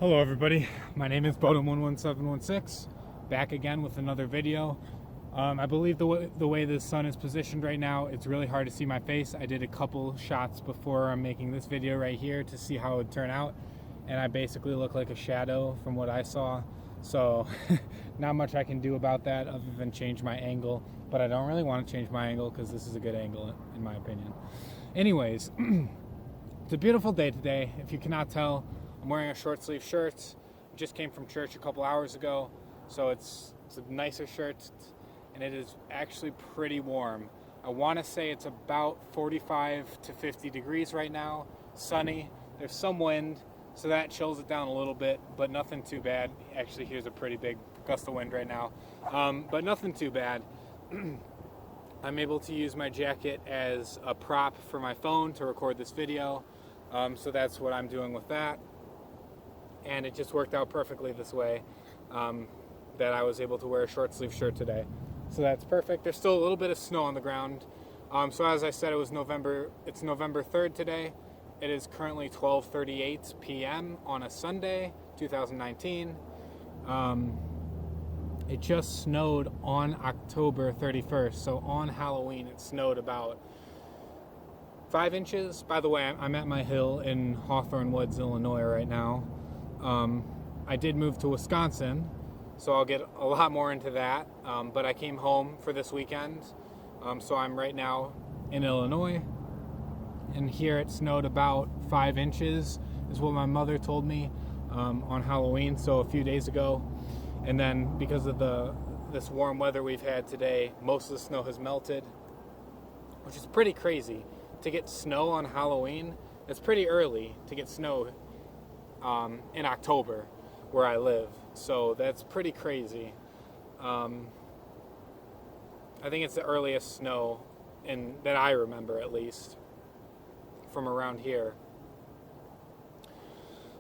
Hello everybody, my name is Bodum11716, back again with another video. I believe the way the sun is positioned right now, it's really hard to see my face. I did a couple shots before I'm making this video right here to see how it would turn out, and I basically look like a shadow from what I saw, so not much I can do about that other than change my angle, but I don't really want to change my angle because this is a good angle in my opinion. Anyways, it's a beautiful day today. If you cannot tell, I'm wearing a short sleeve shirt. Just came from church a couple hours ago, so it's a nicer shirt, and it is actually pretty warm. I want to say it's about 45 to 50 degrees right now, sunny. There's some wind, so that chills it down a little bit, but nothing too bad. Actually, here's a pretty big gust of wind right now, but nothing too bad. I'm able to use my jacket as a prop for my phone to record this video, so that's what I'm doing with that. And it just worked out perfectly this way, that I was able to wear a short sleeve shirt today. So that's perfect. There's still a little bit of snow on the ground. So as I said, it's November 3rd today. It is currently 12:38 p.m. on a Sunday, 2019. It just snowed on October 31st. So on Halloween, it snowed about 5 inches. By the way, I'm at my hill in Hawthorne Woods, Illinois right now. I did move to Wisconsin, so I'll get a lot more into that, but I came home for this weekend, so I'm right now in Illinois, and here it snowed about 5 inches, is what my mother told me, on Halloween, so a few days ago, and then because of this warm weather we've had today, most of the snow has melted, which is pretty crazy. To get snow on Halloween, it's pretty early to get snow in October where I live, so that's pretty crazy. I think it's the earliest snow that I remember, at least from around here,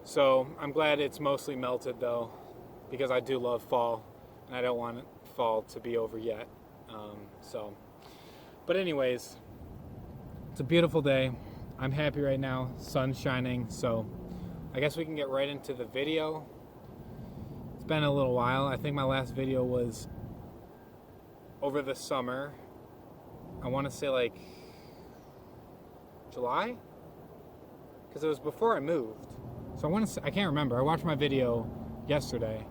so I'm glad it's mostly melted though, because I do love fall and I don't want fall to be over yet. But anyways, it's a beautiful day. I'm happy right now, sun's shining, so I guess we can get right into the video. It's been a little while. I think my last video was over the summer. I want to say like July? Because it was before I moved. So I can't remember. I watched my video yesterday,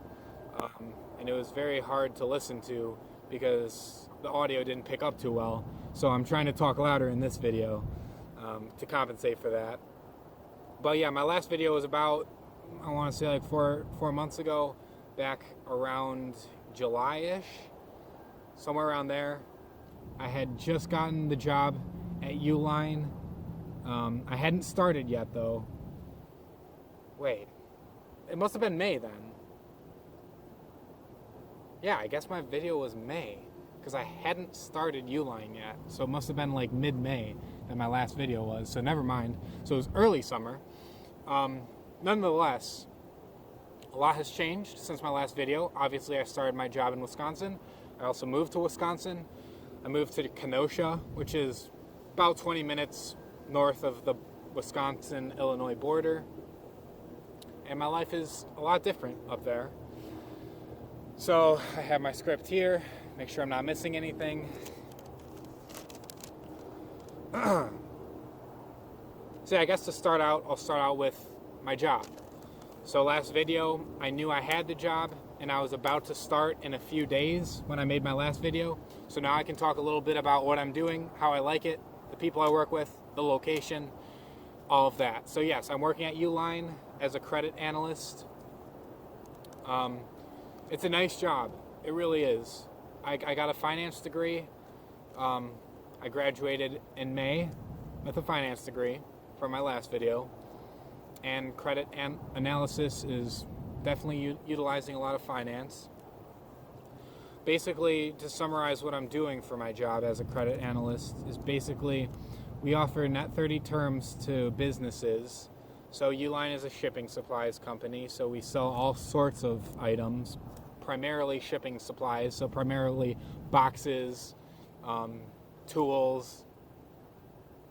and it was very hard to listen to because the audio didn't pick up too well. So I'm trying to talk louder in this video to compensate for that. But yeah, my last video was about, I want to say like four months ago, back around July-ish, somewhere around there. I had just gotten the job at Uline. I hadn't started yet though. Wait, it must have been May then. Yeah, I guess my video was May, because I hadn't started Uline yet, so it must have been like mid-May that my last video was, so never mind. So it was early summer. Nonetheless, a lot has changed since my last video. Obviously, I started my job in Wisconsin. I also moved to Wisconsin. I moved to Kenosha, which is about 20 minutes north of the Wisconsin-Illinois border. And my life is a lot different up there. So I have my script here, make sure I'm not missing anything. So I guess to start out, I'll start out with my job. So last video, I knew I had the job and I was about to start in a few days when I made my last video. So now I can talk a little bit about what I'm doing, how I like it, the people I work with, the location, all of that. So yes, I'm working at Uline as a credit analyst. It's a nice job. It really is. I got a finance degree. I graduated in May with a finance degree from my last video. And credit analysis is definitely utilizing a lot of finance. Basically, to summarize what I'm doing for my job as a credit analyst is basically we offer net 30 terms to businesses. So Uline is a shipping supplies company, so we sell all sorts of items, primarily shipping supplies, so primarily boxes, tools,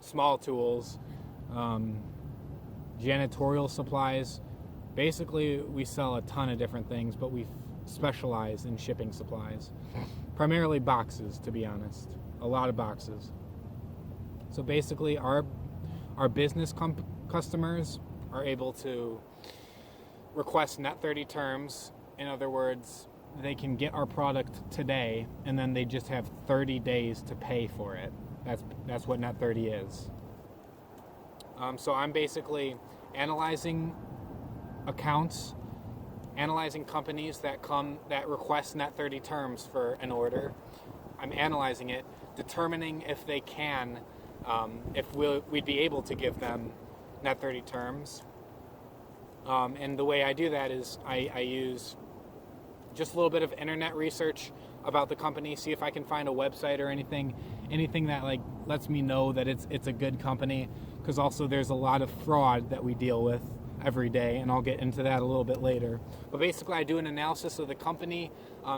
small tools, janitorial supplies, Basically, we sell a ton of different things, but we specialize in shipping supplies. Primarily boxes, to be honest. A lot of boxes. So basically, our business customers are able to request net 30 terms. In other words, they can get our product today, and then they just have 30 days to pay for it. That's what net 30 is. So I'm basically analyzing accounts, analyzing companies that request net 30 terms for an order. I'm analyzing it, determining if they can, if we'd be able to give them net 30 terms. And the way I do that is I use just a little bit of internet research about the company, see if I can find a website or anything that like lets me know that it's a good company, because also there's a lot of fraud that we deal with every day, and I'll get into that a little bit later. But basically, I do an analysis of the company,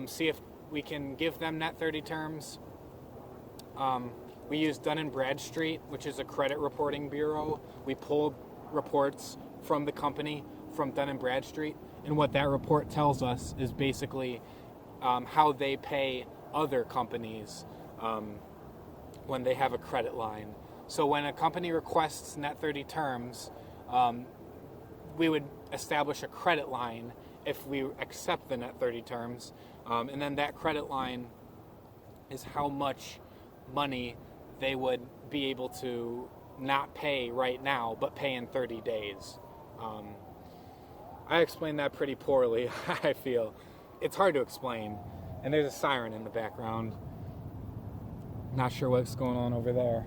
see if we can give them net 30 terms. We use Dun & Bradstreet, which is a credit reporting bureau. We pull reports from the company from Dun & Bradstreet, and what that report tells us is basically how they pay other companies when they have a credit line. So when a company requests net 30 terms, we would establish a credit line if we accept the net 30 terms, and then that credit line is how much money they would be able to not pay right now, but pay in 30 days. I explained that pretty poorly, I feel. It's hard to explain, and there's a siren in the background. Not sure what's going on over there.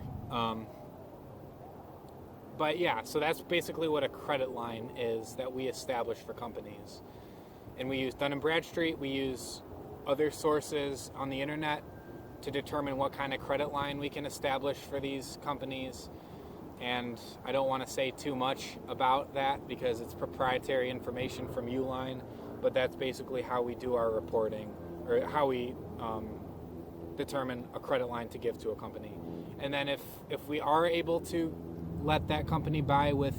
But yeah, so that's basically what a credit line is that we establish for companies. And we use Dun & Bradstreet, we use other sources on the internet to determine what kind of credit line we can establish for these companies. And I don't want to say too much about that because it's proprietary information from Uline, but that's basically how we do our reporting, or how we determine a credit line to give to a company. And then if we are able to let that company buy with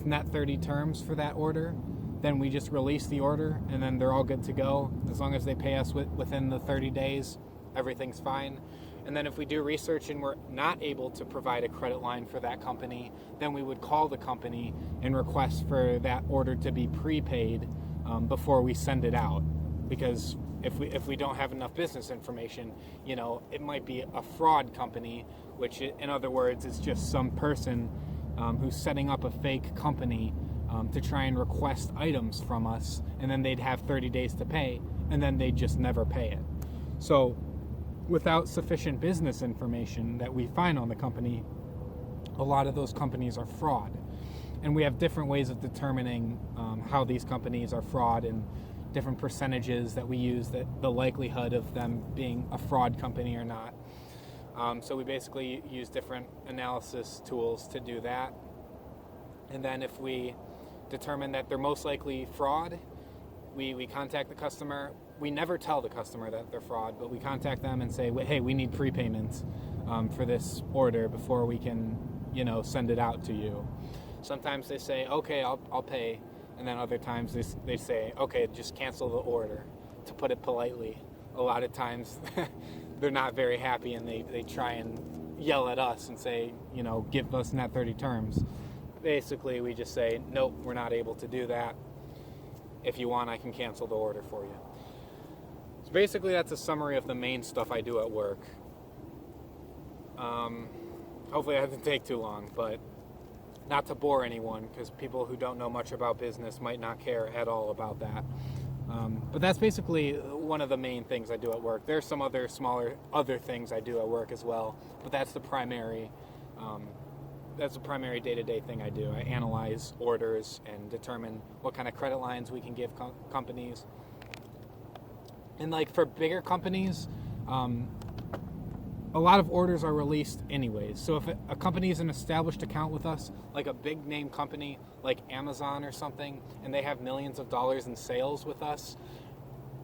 net 30 terms for that order, then we just release the order, and then they're all good to go. As long as they pay us within the 30 days, everything's fine. And then if we do research and we're not able to provide a credit line for that company, then we would call the company and request for that order to be prepaid before we send it out. Because if we don't have enough business information, it might be a fraud company, which in other words is just some person who's setting up a fake company to try and request items from us, and then they'd have 30 days to pay, and then they'd just never pay it. So without sufficient business information that we find on the company, a lot of those companies are fraud. And we have different ways of determining how these companies are fraud, and different percentages that we use, the likelihood of them being a fraud company or not. So we basically use different analysis tools to do that. And then if we determine that they're most likely fraud, we contact the customer. We never tell the customer that they're fraud, but we contact them and say, hey, we need prepayment for this order before we can, send it out to you. Sometimes they say, okay, I'll pay. And then other times they say, okay, just cancel the order, to put it politely. A lot of times they're not very happy, and they try and yell at us and say, give us net 30 terms. Basically, we just say, nope, we're not able to do that. If you want, I can cancel the order for you. So basically, that's a summary of the main stuff I do at work. Hopefully that doesn't take too long, but not to bore anyone, because people who don't know much about business might not care at all about that. But that's basically one of the main things I do at work. There's some other smaller things I do at work as well, but that's the primary day-to-day thing I do. I analyze orders and determine what kind of credit lines we can give companies. And like for bigger companies, a lot of orders are released anyways. So if a company is an established account with us, like a big name company like Amazon or something, and they have millions of dollars in sales with us,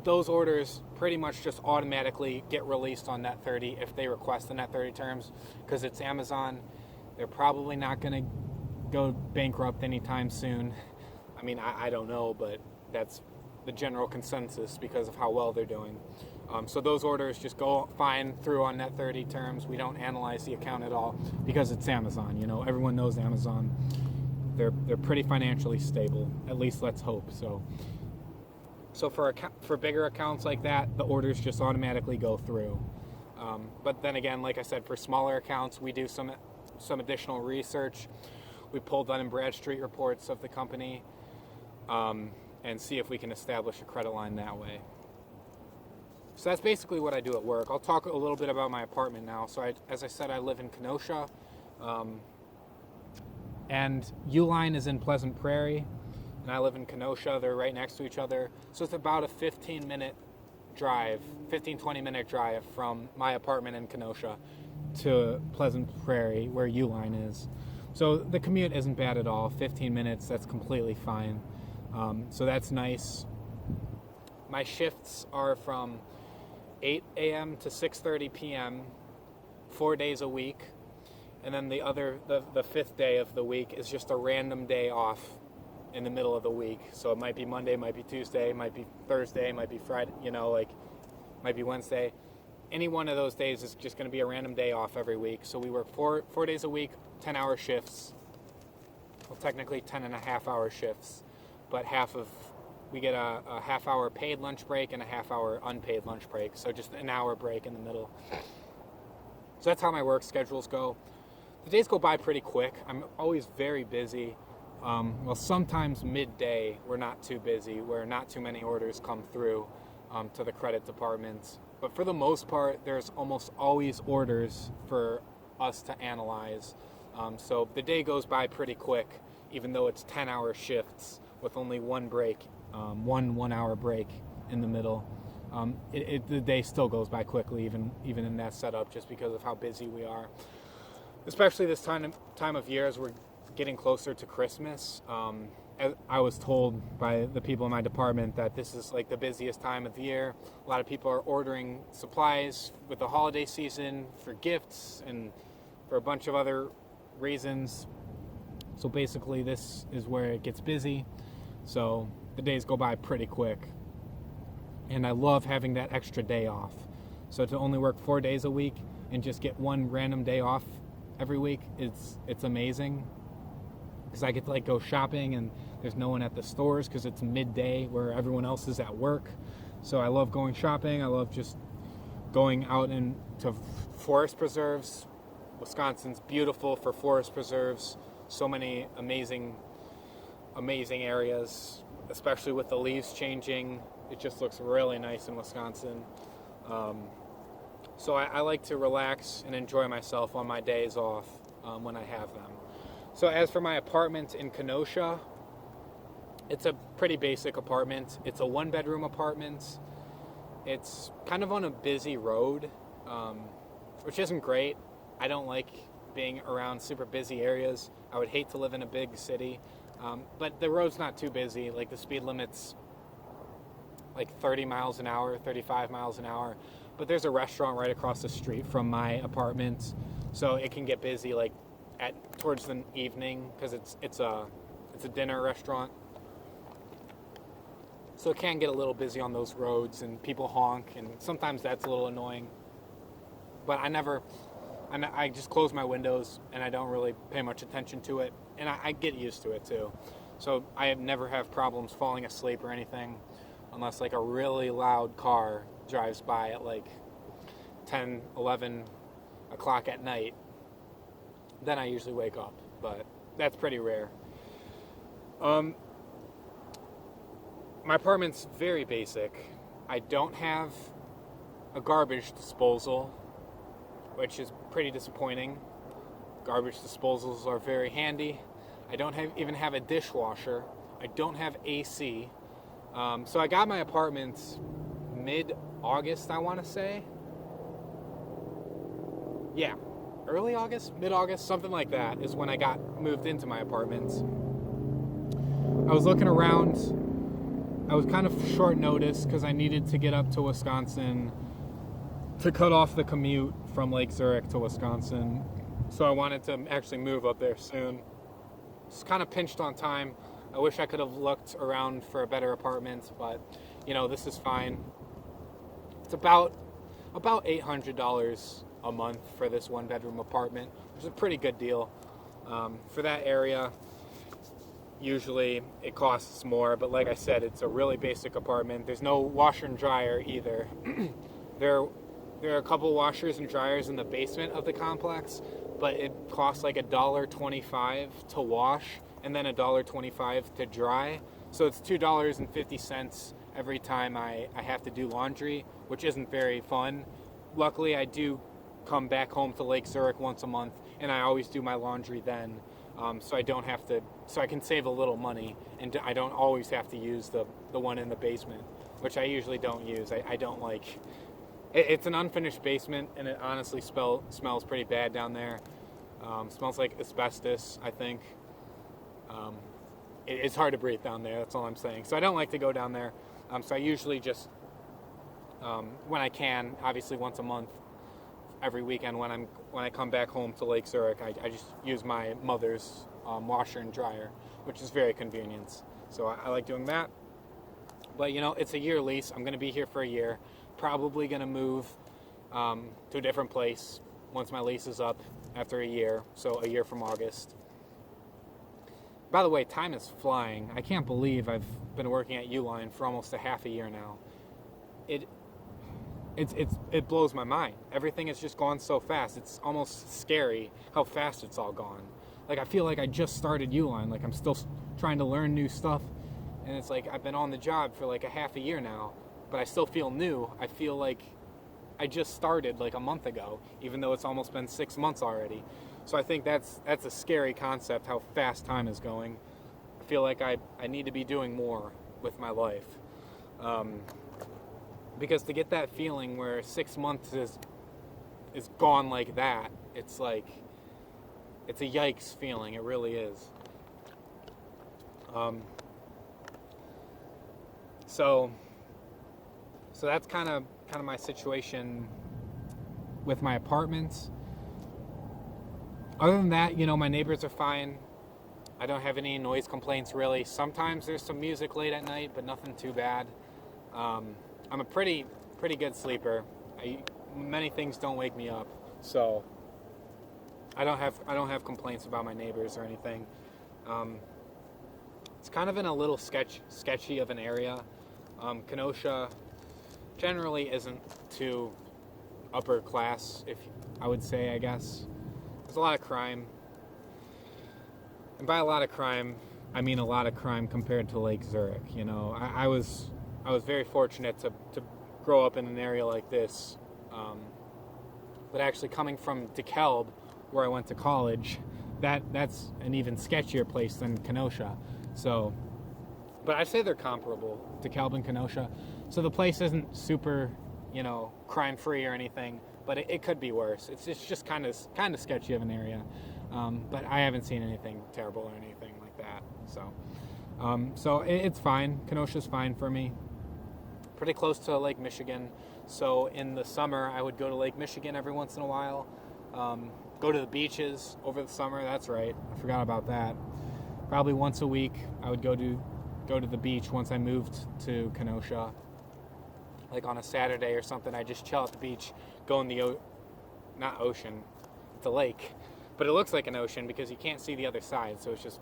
those orders pretty much just automatically get released on net 30 if they request the net 30 terms, because it's Amazon. They're probably not going to go bankrupt anytime soon. I mean, I don't know, but that's the general consensus because of how well they're doing. So those orders just go fine through on net 30 terms. We don't analyze the account at all because it's Amazon. You know, everyone knows Amazon. They're pretty financially stable. At least let's hope so. So for bigger accounts like that, the orders just automatically go through. But then again, like I said, for smaller accounts, we do some additional research. We pull Dun & Bradstreet reports of the company and see if we can establish a credit line that way. So that's basically what I do at work. I'll talk a little bit about my apartment now. So as I said, I live in Kenosha, and Uline is in Pleasant Prairie, and I live in Kenosha. They're right next to each other. So it's about a 15-20 minute drive from my apartment in Kenosha to Pleasant Prairie, where Uline is. So the commute isn't bad at all. 15 minutes, that's completely fine. So that's nice. My shifts are from 8 a.m. to 6:30 p.m., 4 days a week. And then the fifth day of the week is just a random day off in the middle of the week. So it might be Monday, might be Tuesday, might be Thursday, might be Friday, might be Wednesday. Any one of those days is just going to be a random day off every week. So we work four days a week, 10-hour shifts. Well, technically 10.5-hour shifts, but we get a half-hour paid lunch break and a half-hour unpaid lunch break. So just an hour break in the middle. So that's how my work schedules go. The days go by pretty quick. I'm always very busy. Well, sometimes midday we're not too busy, where not too many orders come through to the credit department. But for the most part, there's almost always orders for us to analyze. So the day goes by pretty quick, even though it's 10-hour shifts with only one break, one-hour break in the middle. The day still goes by quickly, even in that setup, just because of how busy we are. Especially this time of year as we're getting closer to Christmas. I was told by the people in my department that this is like the busiest time of the year. A lot of people are ordering supplies with the holiday season for gifts and for a bunch of other reasons. So basically this is where it gets busy. So the days go by pretty quick. And I love having that extra day off. So to only work 4 days a week and just get one random day off every week, it's amazing. Because I get to go shopping and there's no one at the stores because it's midday where everyone else is at work. So I love going shopping. I love just going out into forest preserves. Wisconsin's beautiful for forest preserves. So many amazing areas, especially with the leaves changing. It just looks really nice in Wisconsin. So I like to relax and enjoy myself on my days off when I have them. So as for my apartment in Kenosha, it's a pretty basic apartment. It's a one-bedroom apartment. It's kind of on a busy road, which isn't great. I don't like being around super busy areas. I would hate to live in a big city. But the road's not too busy. Like the speed limit's 30 miles an hour, 35 miles an hour. But there's a restaurant right across the street from my apartment. So it can get busy towards the evening because it's a dinner restaurant. So it can get a little busy on those roads and people honk, and sometimes that's a little annoying. But I just close my windows and I don't really pay much attention to it, and I get used to it too. So I never have problems falling asleep or anything unless a really loud car drives by at 10, 11 o'clock at night. Then I usually wake up, but that's pretty rare. My apartment's very basic. I don't have a garbage disposal, which is pretty disappointing. Garbage disposals are very handy. I don't even have a dishwasher. I don't have AC. So I got my apartment mid-August, I want to say. Yeah, early August, mid-August, something like that is when I got moved into my apartment. I was looking around. I was kind of short notice because I needed to get up to Wisconsin to cut off the commute from Lake Zurich to Wisconsin. So I wanted to actually move up there soon. Just kind of pinched on time. I wish I could have looked around for a better apartment, but this is fine. It's about $800 a month for this one-bedroom apartment, which is a pretty good deal. For that area, usually it costs more, but like I said, it's a really basic apartment. There's no washer and dryer either. There are a couple washers and dryers in the basement of the complex, but it costs like $1.25 to wash and then $1.25 to dry. So it's $2.50 every time I have to do laundry, which isn't very fun. Luckily, I do come back home to Lake Zurich once a month, and I always do my laundry then, so I can save a little money, and I don't always have to use the one in the basement, which I usually don't use. I don't like. It's an unfinished basement, and it honestly smells pretty bad down there. Smells like asbestos, I think. It's hard to breathe down there, that's all I'm saying. So I don't like to go down there. So I usually just, when I can, obviously once a month, every weekend when I come back home to Lake Zurich, I just use my mother's washer and dryer, which is very convenient. So I like doing that. But it's a year lease. I'm going to be here for a year. Probably going to move to a different place once my lease is up after a year. So a year from August. By the way, time is flying. I can't believe I've been working at Uline for almost a half a year now. It blows my mind. Everything has just gone so fast. It's almost scary how fast it's all gone. Like, I feel like I just started Uline. Like, I'm still trying to learn new stuff. And it's like I've been on the job for like a half a year now, but I still feel new. I feel like I just started like a month ago, even though it's almost been 6 months already. So I think that's a scary concept, how fast time is going. I feel like I need to be doing more with my life. Because to get that feeling where 6 months is gone like that, it's like, it's a yikes feeling. It really is. So that's kind of my situation with my apartments. Other than that, my neighbors are fine. I don't have any noise complaints really. Sometimes there's some music late at night, but nothing too bad. I'm a pretty good sleeper. Many things don't wake me up, so I don't have complaints about my neighbors or anything. It's kind of in a little sketchy of an area. Kenosha generally isn't too upper class, if I would say, I guess. There's a lot of crime. And by a lot of crime, I mean a lot of crime compared to Lake Zurich. I was very fortunate to grow up in an area like this. But actually coming from DeKalb, where I went to college, that's an even sketchier place than Kenosha. So, but I'd say they're comparable, DeKalb and Kenosha. So the place isn't super, crime-free or anything, but it could be worse. It's just kind of sketchy of an area. But I haven't seen anything terrible or anything like that. So it's fine. Kenosha's fine for me. Pretty close to Lake Michigan. So in the summer, I would go to Lake Michigan every once in a while. Go to the beaches over the summer. That's right. I forgot about that. Probably once a week, I would go to the beach once I moved to Kenosha. Like on a Saturday or something, I just chill at the beach, go in the not ocean, it's a lake, but it looks like an ocean because you can't see the other side, so it's just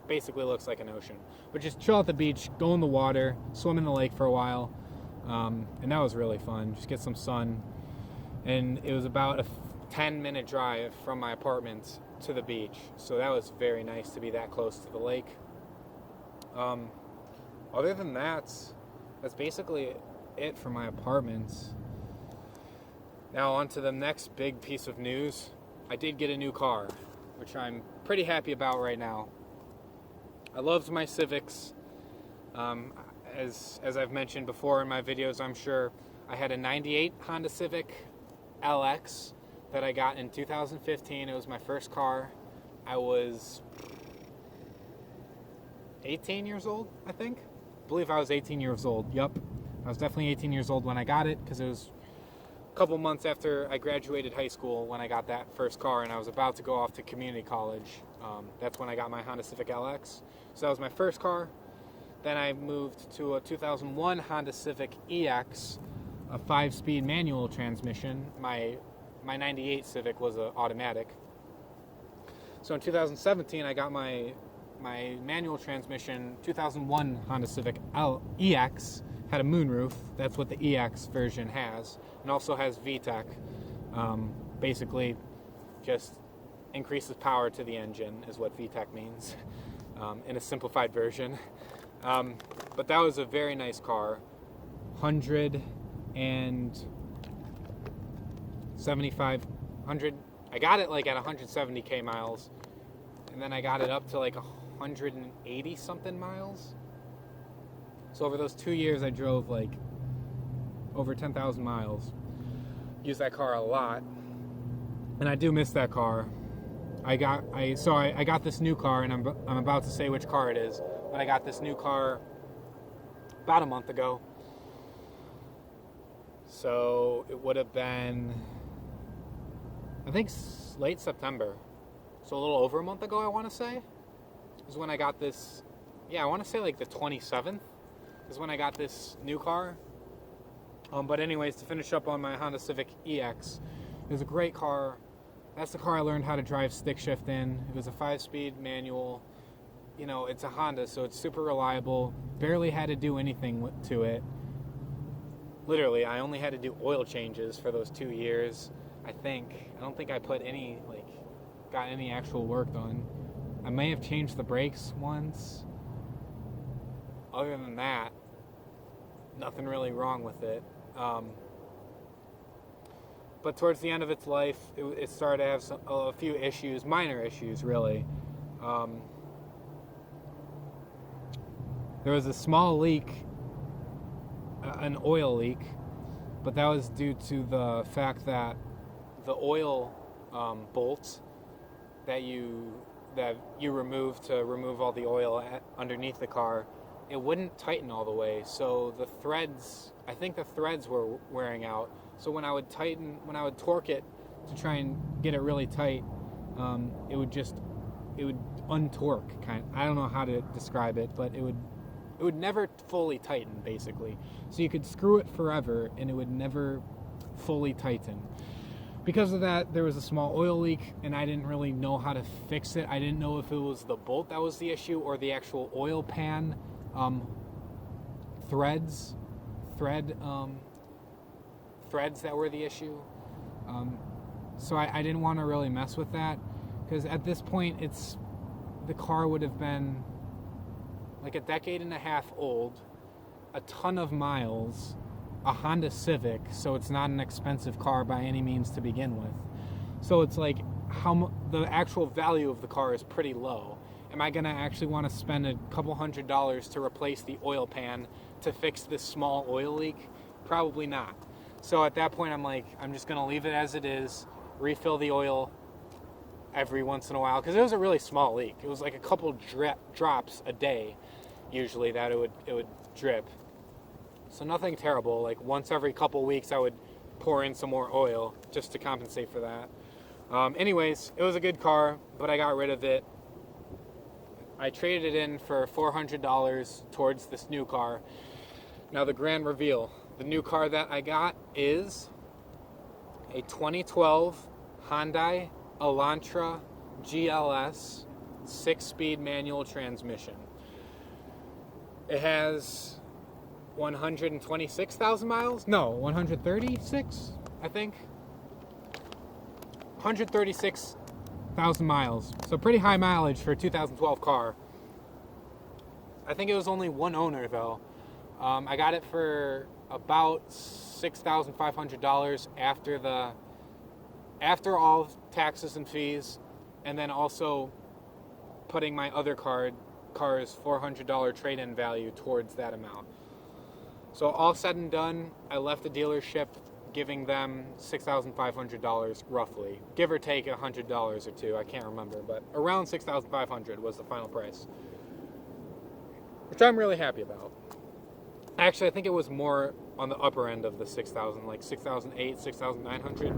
basically looks like an ocean. But just chill at the beach, go in the water, swim in the lake for a while, and that was really fun. Just get some sun, and it was about a 10-minute drive from my apartment to the beach, so that was very nice to be that close to the lake. Other than that, that's basically it for my apartments. Now on to the next big piece of news. I did get a new car, which I'm pretty happy about right now. I loved my Civics. As I've mentioned before in my videos, I'm sure, I had a 98 Honda Civic LX that I got in 2015. It was my first car. I was 18 years old, I think. I believe I was 18 years old. Yup. I was definitely 18 years old when I got it, because it was a couple months after I graduated high school when I got that first car, and I was about to go off to community college. That's when I got my Honda Civic LX. So that was my first car. Then I moved to a 2001 Honda Civic EX, a 5-speed manual transmission. My 98 Civic was an automatic. So in 2017, I got my manual transmission 2001 Honda Civic EX. Had a moonroof. That's what the EX version has, and also has VTEC. Basically, just increases power to the engine is what VTEC means, in a simplified version. But that was a very nice car. 100. I got it like at 170k miles, and then I got it up to like 180 something miles. So over those 2 years, I drove like over 10,000 miles. Used that car a lot, and I do miss that car. I got this new car, and I'm about to say which car it is, but I got this new car about a month ago. So it would have been, I think, late September. So a little over a month ago, I want to say, is when I got this. Yeah, I want to say like the 27th is when I got this new car. But anyways, to finish up on my Honda Civic EX, it was a great car. That's the car I learned how to drive stick shift in. It was a 5-speed manual. You know, it's a Honda, so it's super reliable. Barely had to do anything to it. Literally, I only had to do oil changes for those 2 years, I think. I don't think I got any actual work done. I may have changed the brakes once. Other than that, nothing really wrong with it. But towards the end of its life, it started to have a few issues, minor issues, really. There was a small leak, an oil leak, but that was due to the fact that the oil bolt that you remove to remove all the oil underneath the car, it wouldn't tighten all the way. So the threads, I think the threads were wearing out. So when I would torque it to try and get it really tight, it would untorque. I don't know how to describe it, but it would never fully tighten, basically. So you could screw it forever, and it would never fully tighten. Because of that, there was a small oil leak, and I didn't really know how to fix it. I didn't know if it was the bolt that was the issue or the actual oil pan threads that were the issue. So I didn't want to really mess with that, because at this point, the car would have been like a decade and a half old, a ton of miles, a Honda Civic, so it's not an expensive car by any means to begin with. So it's like the actual value of the car is pretty low. Am I going to actually want to spend a couple $100s to replace the oil pan to fix this small oil leak? Probably not. So at that point, I'm like, I'm just going to leave it as it is, refill the oil every once in a while, because it was a really small leak. It was like a couple drops a day, usually, that it would drip. So nothing terrible. Like once every couple weeks, I would pour in some more oil just to compensate for that. Anyways, it was a good car, but I got rid of it. I traded it in for $400 towards this new car. Now the grand reveal. The new car that I got is a 2012 Hyundai Elantra Gls 6-speed manual transmission. It has 126,000 miles? No, 136, I think. 136,000 miles. So pretty high mileage for a 2012 car. I think it was only one owner, though. I got it for about $6,500 after all taxes and fees, and then also putting my other car's $400 trade-in value towards that amount. So all said and done, I left the dealership giving them $6,500 roughly, give or take $100 or two. I can't remember, but around $6,500 was the final price, which I'm really happy about. Actually, I think it was more on the upper end of the 6,000, like 6,800, 6,900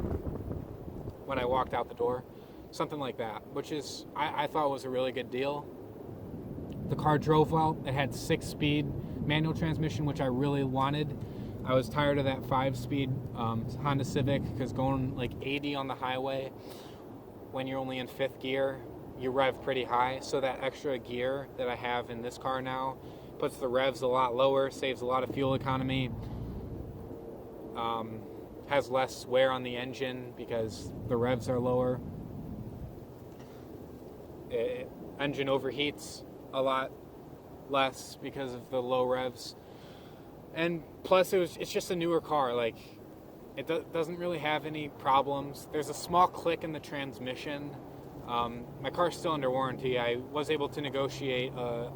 when I walked out the door. something like that, which is I thought was a really good deal. The car drove well. It had 6-speed manual transmission, which I really wanted. I was tired of that 5-speed Honda Civic, because going like 80 on the highway when you're only in 5th gear, you rev pretty high. So that extra gear that I have in this car now puts the revs a lot lower, saves a lot of fuel economy, has less wear on the engine because the revs are lower. Engine overheats a lot less because of the low revs. And plus, it's just a newer car. Like, it doesn't really have any problems. There's a small click in the transmission. My car's still under warranty. I was able to negotiate a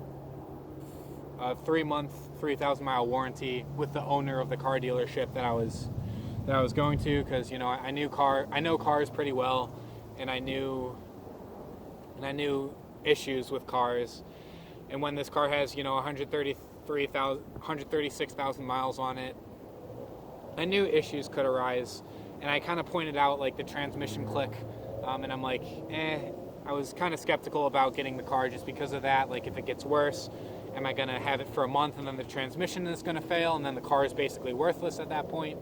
3-month, 3,000-mile warranty with the owner of the car dealership that I was going to, because I know cars pretty well, and I knew issues with cars. And when this car has 136,000 miles on it, I knew issues could arise, and I kind of pointed out like the transmission click, and I'm like, I was kind of skeptical about getting the car just because of that. Like, if it gets worse, am I going to have it for a month and then the transmission is going to fail and then the car is basically worthless at that point?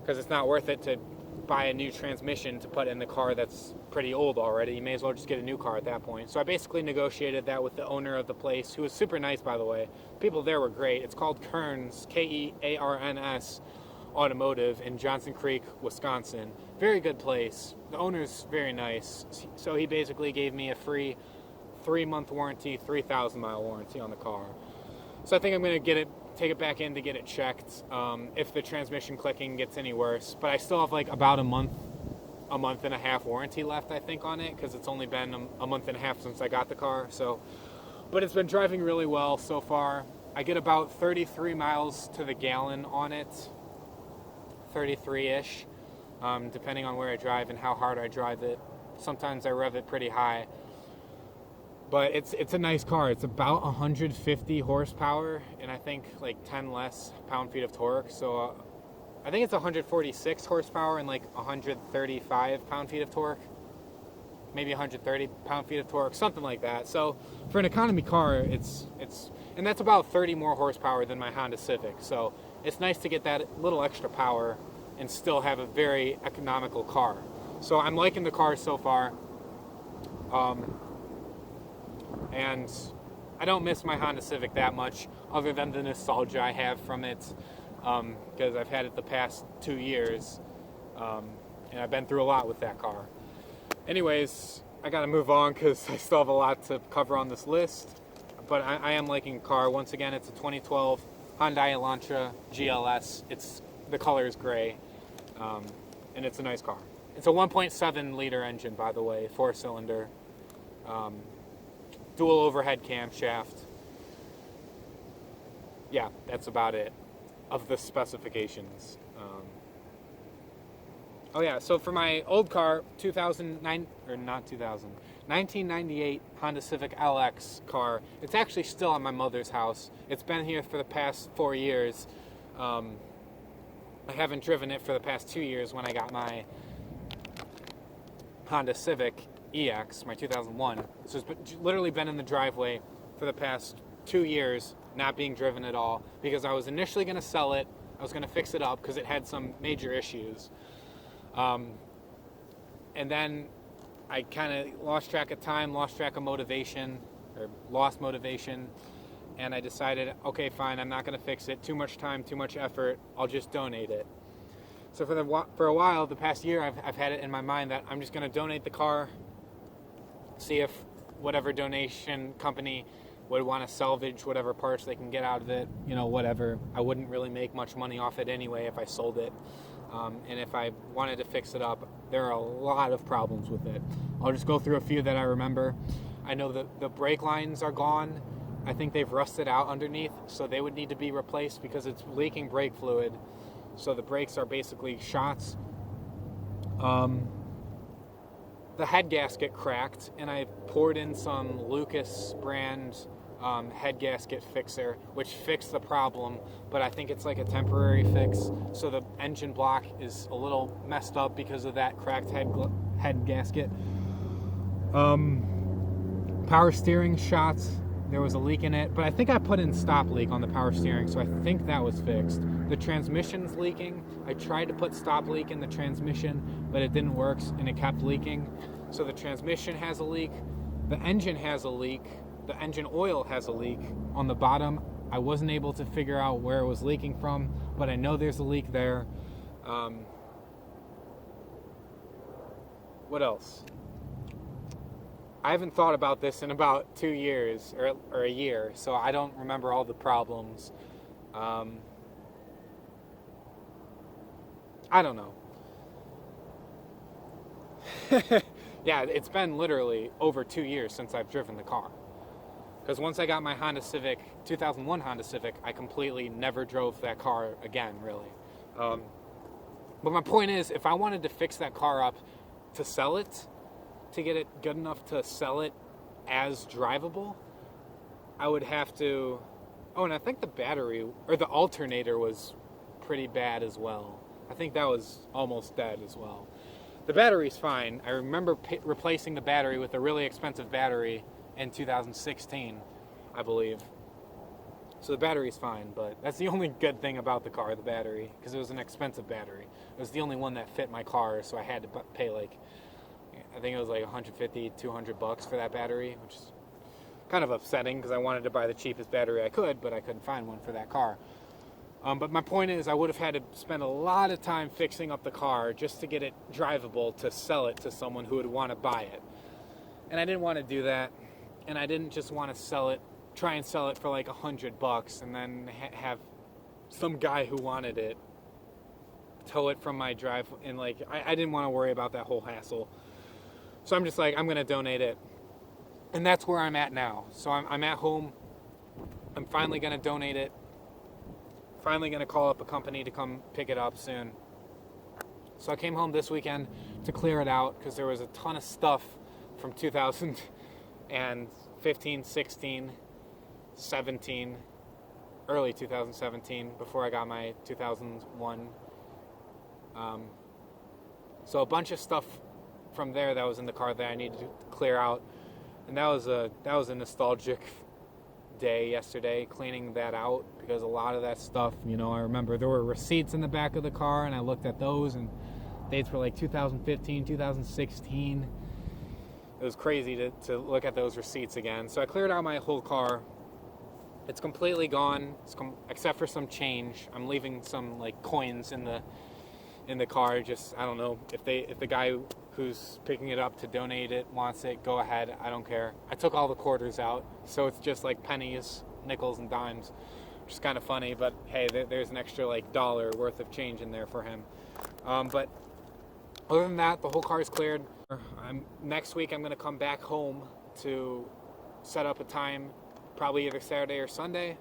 Because it's not worth it to buy a new transmission to put in the car that's pretty old already. You may as well just get a new car at that point. So I basically negotiated that with the owner of the place, who was super nice, by the way. People there were great. It's called Kearns, Kearns Automotive in Johnson Creek, Wisconsin. Very good place. The owner's very nice. So he basically gave me a free 3-month warranty, 3,000-mile warranty on the car. So I think I'm going to take it back in to get it checked if the transmission clicking gets any worse. But I still have like about a month and a half warranty left, I think, on it, because it's only been a month and a half since I got the car. But it's been driving really well so far. I get about 33 miles to the gallon on it, 33-ish, depending on where I drive and how hard I drive it. Sometimes I rev it pretty high. But it's a nice car. It's about 150 horsepower and I think like 10 less pound-feet of torque. So I think it's 146 horsepower and like 135 pound-feet of torque. Maybe 130 pound-feet of torque, something like that. So for an economy car, it's and that's about 30 more horsepower than my Honda Civic. So it's nice to get that little extra power and still have a very economical car. So I'm liking the car so far. And I don't miss my Honda Civic that much, other than the nostalgia I have from it, because I've had it the past 2 years, and I've been through a lot with that car. Anyways, I gotta move on because I still have a lot to cover on this list, but I am liking the car. Once again, it's a 2012 Hyundai Elantra Gls. The color is gray, and it's a nice car. It's a 1.7 liter engine, by the way, 4-cylinder. Dual overhead camshaft. Yeah, that's about it of the specifications. So for my old car, 1998 Honda Civic LX car, it's actually still at my mother's house. It's been here for the past 4 years. I haven't driven it for the past 2 years when I got my Honda Civic EX, my 2001. So it's literally been in the driveway for the past 2 years, not being driven at all, because I was initially going to sell it. I was going to fix it up because it had some major issues. And then I kind of lost track of time, lost motivation, and I decided, okay, fine, I'm not going to fix it. Too much time, too much effort. I'll just donate it. So for a while, the past year, I've had it in my mind that I'm just going to donate the car, see if whatever donation company would want to salvage whatever parts they can get out of it, whatever. I wouldn't really make much money off it anyway if I sold it. And if I wanted to fix it up, there are a lot of problems with it. I'll just go through a few that I remember. I know that the brake lines are gone. I think they've rusted out underneath, so they would need to be replaced because it's leaking brake fluid. So the brakes are basically shots. The head gasket cracked, and I poured in some Lucas brand head gasket fixer, which fixed the problem, but I think it's like a temporary fix. So the engine block is a little messed up because of that cracked head gasket. Power steering shots, there was a leak in it, but I think I put in stop leak on the power steering, so I think that was fixed. The transmission's leaking. I tried to put stop leak in the transmission, but it didn't work and it kept leaking. So the transmission has a leak. The engine has a leak. The engine oil has a leak on the bottom. I wasn't able to figure out where it was leaking from, but I know there's a leak there. What else? I haven't thought about this in about 2 years or a year, so I don't remember all the problems. I don't know. Yeah, it's been literally over 2 years since I've driven the car. Because once I got my Honda Civic, 2001 Honda Civic, I completely never drove that car again, really. But my point is, if I wanted to fix that car up to sell it, to get it good enough to sell it as drivable, I would have to... Oh, and I think the battery, or the alternator was pretty bad as well. I think that was almost dead as well. The battery's fine. I remember replacing the battery with a really expensive battery in 2016, I believe. So the battery's fine, but that's the only good thing about the car, the battery, because it was an expensive battery. It was the only one that fit my car, so I had to pay like, I think it was like $150, $200 for that battery, which is kind of upsetting because I wanted to buy the cheapest battery I could, but I couldn't find one for that car. But my point is, I would have had to spend a lot of time fixing up the car just to get it drivable to sell it to someone who would want to buy it. And I didn't want to do that, and I didn't just want to try and sell it for like $100 and then have some guy who wanted it tow it from my drive, and like I didn't want to worry about that whole hassle. So I'm just like, I'm going to donate it. And that's where I'm at now. So I'm at home. I'm finally going to donate it. Finally going to call up a company to come pick it up soon. So I came home this weekend to clear it out because there was a ton of stuff from 2015, 16, 17, early 2017, before I got my 2001. So a bunch of stuff from there that was in the car that I needed to clear out, and that was a nostalgic day yesterday, cleaning that out, because a lot of that stuff, I remember there were receipts in the back of the car, and I looked at those, and dates were like 2015, 2016. It was crazy to look at those receipts again. So I cleared out my whole car. It's completely gone, except for some change. I'm leaving some like coins in the car. Just, I don't know, if the guy who's picking it up to donate it wants it, go ahead. I don't care. I took all the quarters out, so it's just like pennies, nickels, and dimes, which is kind of funny, but hey, there's an extra like $1 worth of change in there for him. But other than that, the whole car is cleared. Next week I'm going to come back home to set up a time, probably either Saturday or Sunday,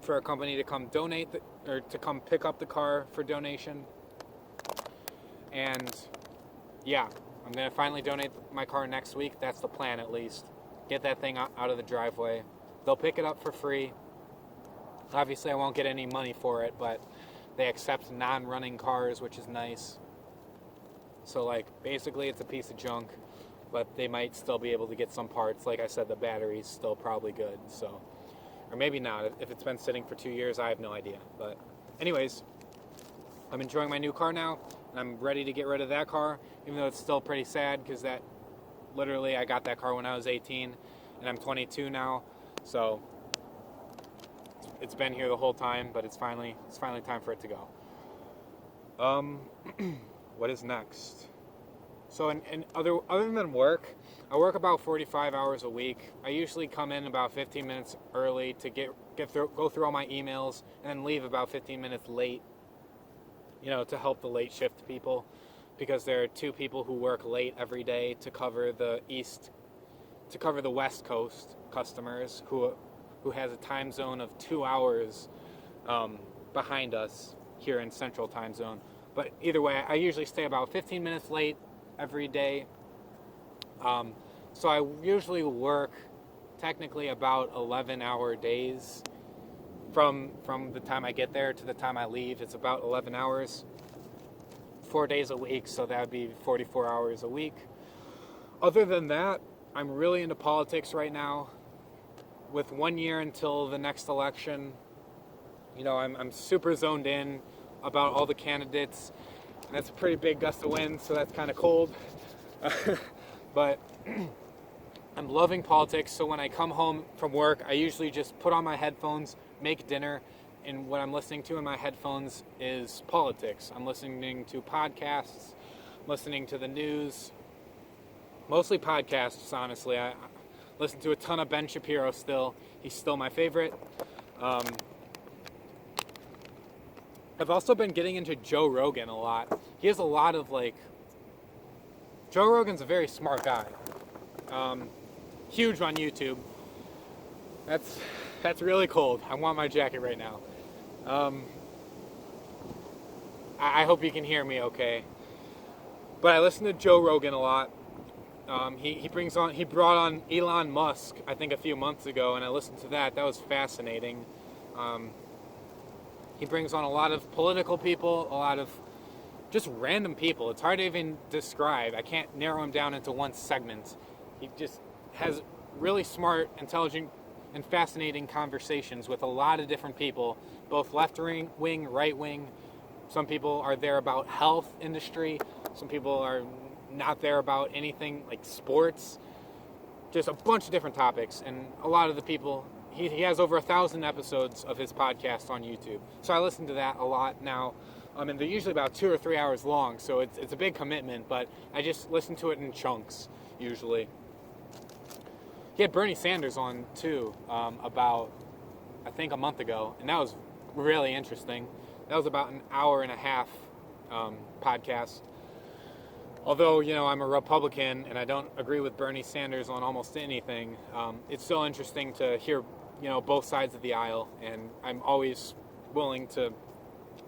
for a company to come to come pick up the car for donation. And yeah, I'm going to finally donate my car next week. That's the plan, at least. Get that thing out of the driveway. They'll pick it up for free. Obviously, I won't get any money for it, but they accept non-running cars, which is nice. So, like, basically it's a piece of junk, but they might still be able to get some parts. Like I said, the battery's still probably good, so... Or maybe not. If it's been sitting for 2 years, I have no idea. But anyways, I'm enjoying my new car now, and I'm ready to get rid of that car, even though it's still pretty sad, because literally I got that car when I was 18, and I'm 22 now, so it's been here the whole time, but it's finally time for it to go. What is next? So, other than work, I work about 45 hours a week. I usually come in about 15 minutes early to go through all my emails, and then leave about 15 minutes late, to help the late shift people, because there are 2 people who work late every day to cover the West Coast customers who has a time zone of 2 hours behind us here in Central Time Zone. But either way, I usually stay about 15 minutes late every day. So I usually work technically about 11-hour days from the time I get there to the time I leave. It's about 11 hours, 4 days a week, so that would be 44 hours a week. Other than that, I'm really into politics right now. With 1 year until the next election, I'm super zoned in about all the candidates. And that's a pretty big gust of wind, so that's kind of cold. But I'm loving politics, so when I come home from work, I usually just put on my headphones, make dinner, and what I'm listening to in my headphones is politics. I'm listening to podcasts, listening to the news, mostly podcasts, honestly. I listen to a ton of Ben Shapiro still. He's still my favorite. I've also been getting into Joe Rogan a lot. He has a lot of Joe Rogan's a very smart guy. Huge on YouTube. That's really cold. I want my jacket right now. I hope you can hear me okay. But I listen to Joe Rogan a lot. He brought on Elon Musk, I think a few months ago, and I listened to that. That was fascinating. He brings on a lot of political people, a lot of just random people. It's hard to even describe. I can't narrow him down into one segment. He just has really smart, intelligent, and fascinating conversations with a lot of different people, both left-wing, right-wing. Some people are there about health industry. Some people are not there about anything like sports. Just a bunch of different topics. And a lot of the people, he has over 1,000 episodes of his podcast on YouTube. So I listen to that a lot now. And they're usually about 2 or 3 hours long, so it's a big commitment, but I just listen to it in chunks, usually. He had Bernie Sanders on, too, about, I think, a month ago, and that was really interesting. That was about an hour and a half podcast. Although, I'm a Republican, and I don't agree with Bernie Sanders on almost anything, it's still interesting to hear, both sides of the aisle, and I'm always willing to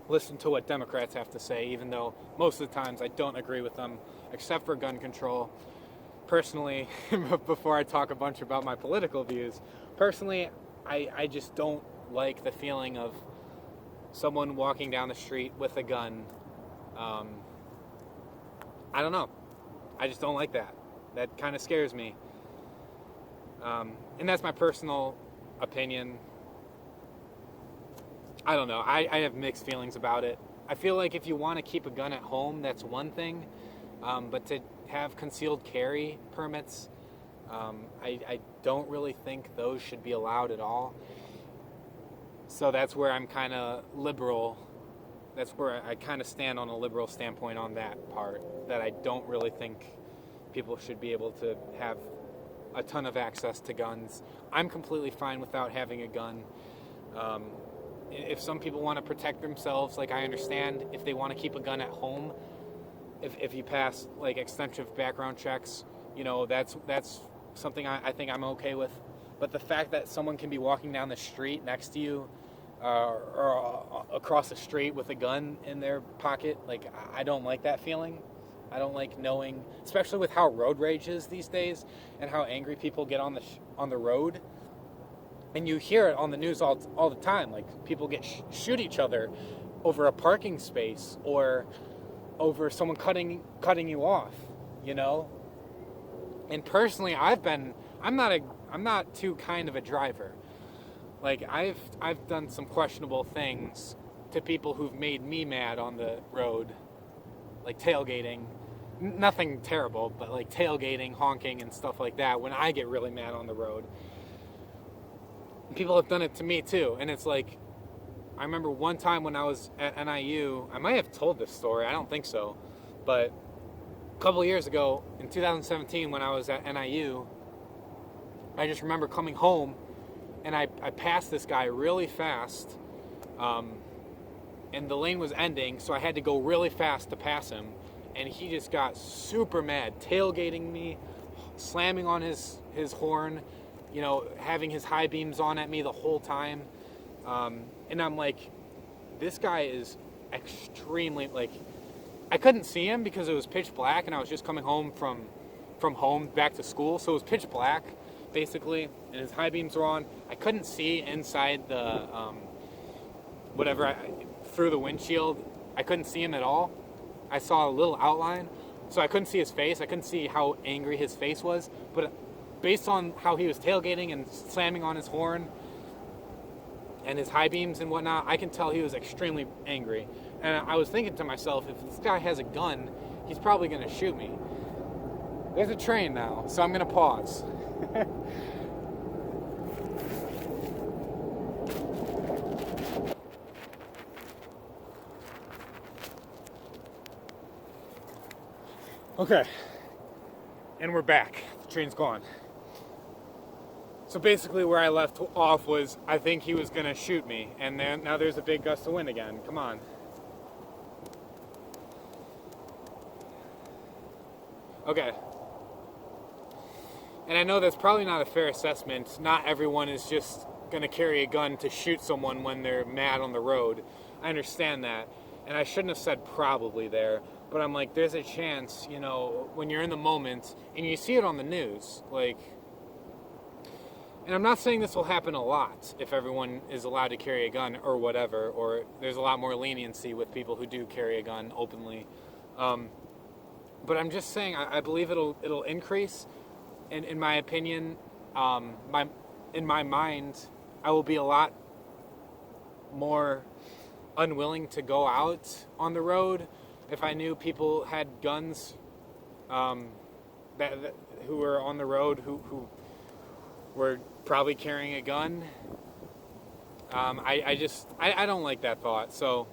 listen to what Democrats have to say, even though most of the times I don't agree with them, except for gun control. Personally, before I talk a bunch about my political views, personally, I just don't like the feeling of someone walking down the street with a gun. I don't know. I just don't like that. That kind of scares me. And that's my personal opinion. I don't know. I have mixed feelings about it. I feel like if you want to keep a gun at home, that's one thing. But to have concealed carry permits, I don't really think those should be allowed at all. So that's where I'm kind of liberal. That's where I kind of stand on a liberal standpoint on that part, that I don't really think people should be able to have a ton of access to guns. I'm completely fine without having a gun. If some people want to protect themselves, I understand if they want to keep a gun at home, if you pass extensive background checks, that's something I think I'm okay with. But the fact that someone can be walking down the street next to you or across the street with a gun in their pocket, I don't like that feeling. I don't like knowing, especially with how road rage is these days and how angry people get on the road. And you hear it on the news all the time. People shoot each other over a parking space or over someone cutting you off, And personally, I'm not too kind of a driver. I've done some questionable things to people who've made me mad on the road, tailgating. Nothing terrible, but tailgating, honking, and stuff like that when I get really mad on the road. People have done it to me too, and it's I remember one time when I was at NIU, I might have told this story, I don't think so, but a couple of years ago, in 2017 when I was at NIU, I just remember coming home, and I passed this guy really fast, and the lane was ending, so I had to go really fast to pass him, and he just got super mad, tailgating me, slamming on his horn, having his high beams on at me the whole time. And I'm this guy is extremely, I couldn't see him because it was pitch black and I was just coming home from home back to school. So it was pitch black, basically, and his high beams were on. I couldn't see inside the, through the windshield. I couldn't see him at all. I saw a little outline, so I couldn't see his face. I couldn't see how angry his face was, but based on how he was tailgating and slamming on his horn and his high beams and whatnot, I can tell he was extremely angry. And I was thinking to myself, if this guy has a gun, he's probably going to shoot me. There's a train now, so I'm going to pause. Okay, and we're back. The train's gone. So basically where I left off was, I think he was going to shoot me, and then now there's a big gust of wind again. Come on. Okay. And I know that's probably not a fair assessment. Not everyone is just going to carry a gun to shoot someone when they're mad on the road. I understand that. And I shouldn't have said probably there. But I'm like, there's a chance, you know, when you're in the moment, and you see it on the news, like, and I'm not saying this will happen a lot if everyone is allowed to carry a gun or whatever, or there's a lot more leniency with people who do carry a gun openly. But I'm just saying, I believe it'll increase. And in my opinion, in my mind, I will be a lot more unwilling to go out on the road if I knew people had guns who were on the road who were probably carrying a gun. I don't like that thought. So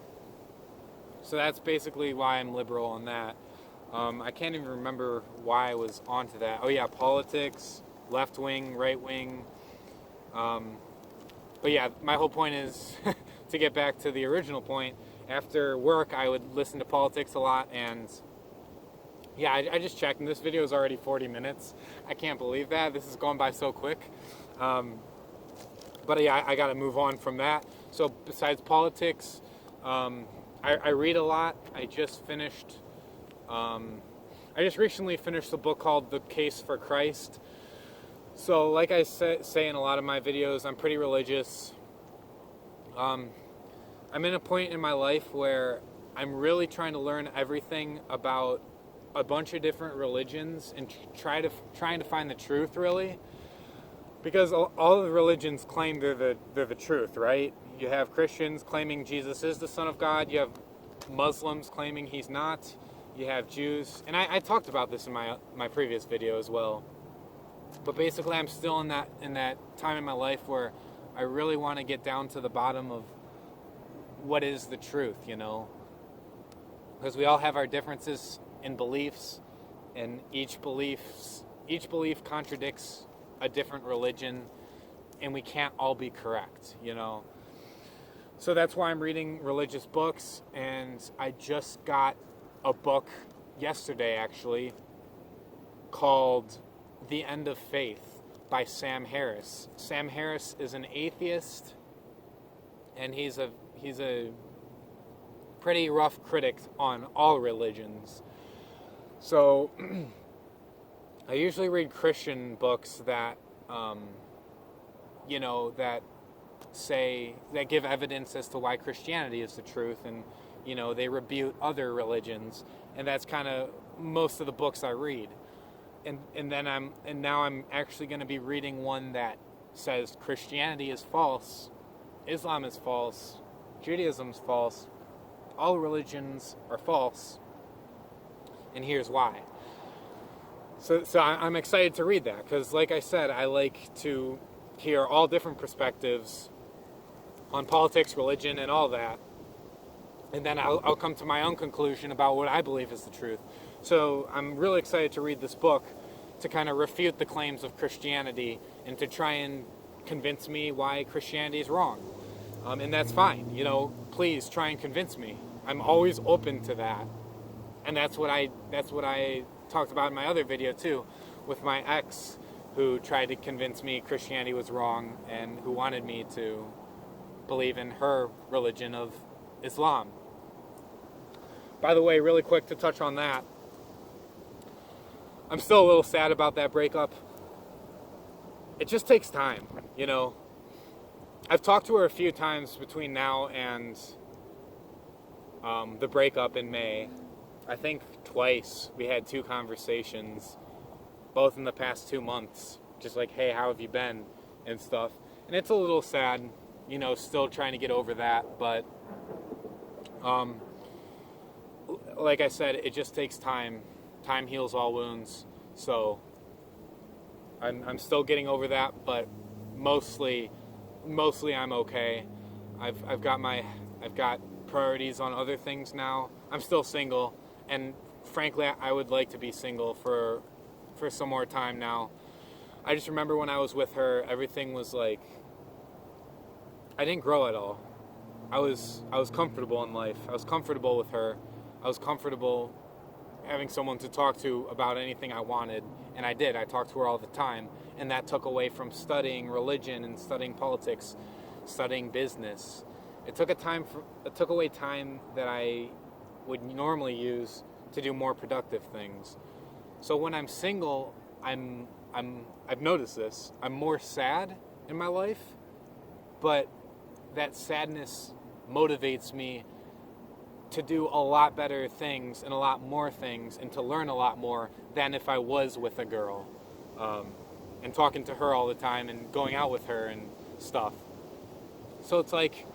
that's basically why I'm liberal on that. I can't even remember why I was onto that. Oh yeah, politics, left wing, right wing. But yeah, my whole point is to get back to the original point. After work, I would listen to politics a lot, and yeah, I just checked, and this video is already 40 minutes. I can't believe that. This is going by so quick. But yeah, I got to move on from that. So besides politics, I read a lot. I just recently finished a book called The Case for Christ. So like I say in a lot of my videos, I'm pretty religious. I'm in a point in my life where I'm really trying to learn everything about a bunch of different religions and trying to find the truth, really. Because all of the religions claim they're the truth, right? You have Christians claiming Jesus is the Son of God. You have Muslims claiming he's not. You have Jews. And I talked about this in my previous video as well. But basically, I'm still in that time in my life where I really want to get down to the bottom of what is the truth, you know? Because we all have our differences in beliefs, and each belief contradicts a different religion, and we can't all be correct, you know? So that's why I'm reading religious books, and I just got a book yesterday, actually, called The End of Faith by Sam Harris. Sam Harris is an atheist, and he's a pretty rough critic on all religions. So I usually read Christian books that that give evidence as to why Christianity is the truth, and they rebuke other religions, and that's kind of most of the books I read. And now I'm actually going to be reading one that says Christianity is false, Islam is false, Judaism's false, all religions are false, and here's why. So I'm excited to read that, because like I said, I like to hear all different perspectives on politics, religion, and all that, and then I'll come to my own conclusion about what I believe is the truth. So I'm really excited to read this book to kind of refute the claims of Christianity and to try and convince me why Christianity is wrong. And that's fine. Please try and convince me. I'm always open to that. And that's what I talked about in my other video too, with my ex, who tried to convince me Christianity was wrong and who wanted me to believe in her religion of Islam. By the way, really quick to touch on that, I'm still a little sad about that breakup. It just takes time, I've talked to her a few times between now and the breakup in May. I think twice. We had 2 conversations, both in the past 2 months, just like, hey, how have you been, and stuff. And it's a little sad, still trying to get over that, but like I said, it just takes time. Time heals all wounds, so I'm still getting over that, but mostly I'm okay. I've got priorities on other things now. I'm still single, and frankly, I would like to be single for some more time now. I just remember when I was with her, everything was like, I didn't grow at all. I was comfortable in life. I was comfortable with her. I was comfortable having someone to talk to about anything I wanted, and I did. I talked to her all the time, and that took away from studying religion and studying politics, studying business. It took away time that I would normally use to do more productive things. So when I'm single, I've noticed this. I'm more sad in my life, but that sadness motivates me to do a lot better things and a lot more things and to learn a lot more than if I was with a girl, and talking to her all the time and going out with her and stuff. So it's like,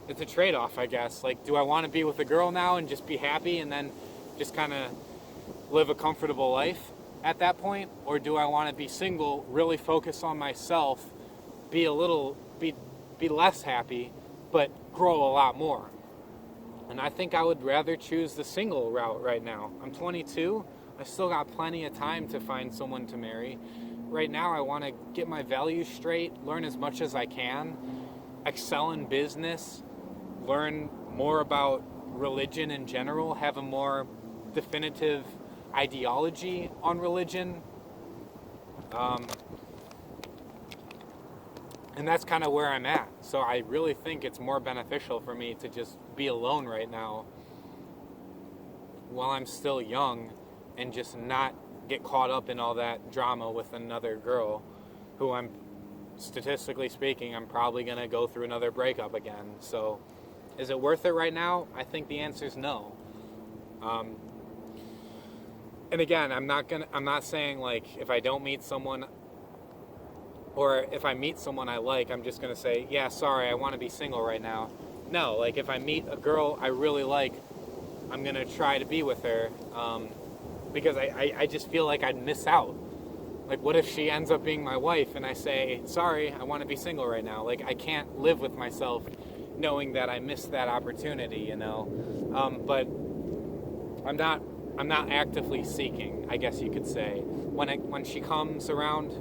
it's a trade-off, I guess. Like, do I want to be with a girl now and just be happy and then just kind of live a comfortable life at that point? Or do I want to be single, really focus on myself, be less happy, but grow a lot more? And I think I would rather choose the single route right now. I'm 22. I still got plenty of time to find someone to marry. Right now, I want to get my values straight, learn as much as I can, excel in business, learn more about religion in general, have a more definitive ideology on religion. And that's kind of where I'm at. So I really think it's more beneficial for me to just be alone right now while I'm still young and just not get caught up in all that drama with another girl who statistically speaking, I'm probably going to go through another breakup again. So is it worth it right now? I think the answer is no. And again, I'm not saying like if I don't meet someone, or if I meet someone I like, I'm just going to say, yeah, sorry, I want to be single right now. No, like if I meet a girl I really like, I'm going to try to be with her, because I just feel like I'd miss out. Like, what if she ends up being my wife and I say, sorry, I want to be single right now? Like, I can't live with myself knowing that I missed that opportunity, But I'm not actively seeking, I guess you could say. When she comes around,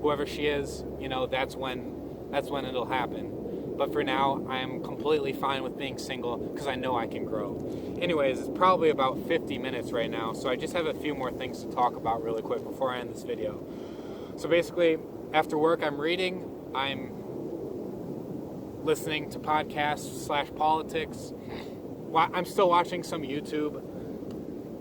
whoever she is, that's when it'll happen. But for now, I am completely fine with being single because I know I can grow. Anyways, it's probably about 50 minutes right now, so I just have a few more things to talk about really quick before I end this video. So basically, after work, I'm reading, I'm listening to podcasts / politics. I'm still watching some YouTube,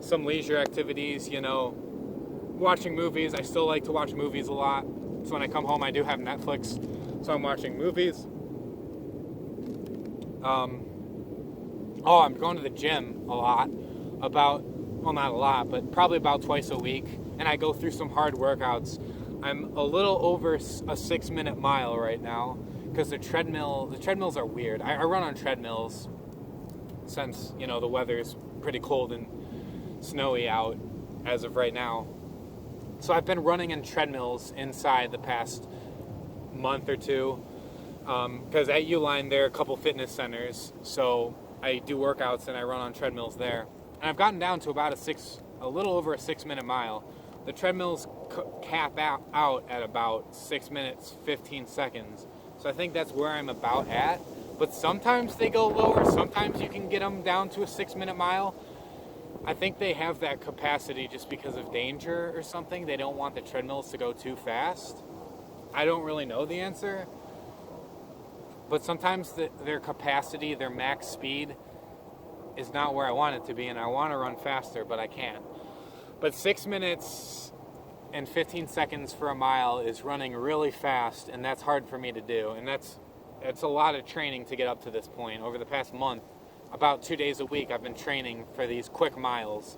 some leisure activities, watching movies. I still like to watch movies a lot. So when I come home, I do have Netflix, so I'm watching movies. I'm going to the gym a lot, not a lot, but probably about twice a week, and I go through some hard workouts. I'm a little over a 6-minute mile right now, because the treadmills are weird. I run on treadmills since, the weather's pretty cold and snowy out as of right now. So I've been running in treadmills inside the past month or two, because at Uline there are a couple fitness centers, so I do workouts and I run on treadmills there. And I've gotten down to about a little over a 6-minute mile. The treadmills cap out at about 6 minutes, 15 seconds. So I think that's where I'm about at. But sometimes they go lower. Sometimes you can get them down to a 6-minute mile. I think they have that capacity just because of danger or something. They don't want the treadmills to go too fast. I don't really know the answer. But sometimes their capacity, their max speed, is not where I want it to be, and I want to run faster, but I can't. But 6 minutes and 15 seconds for a mile is running really fast, and that's hard for me to do. And it's a lot of training to get up to this point. Over the past month, about 2 days a week, I've been training for these quick miles.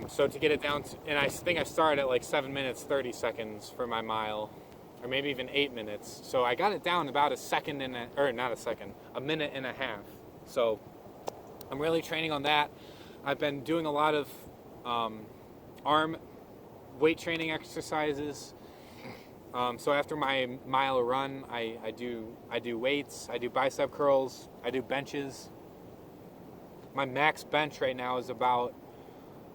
So to get it down to, and I think I started at like 7 minutes 30 seconds for my mile, or maybe even 8 minutes. So I got it down about a minute and a half. So I'm really training on that. I've been doing a lot of arm weight training exercises. So after my mile run, I do weights, I do bicep curls, I do benches. My max bench right now is about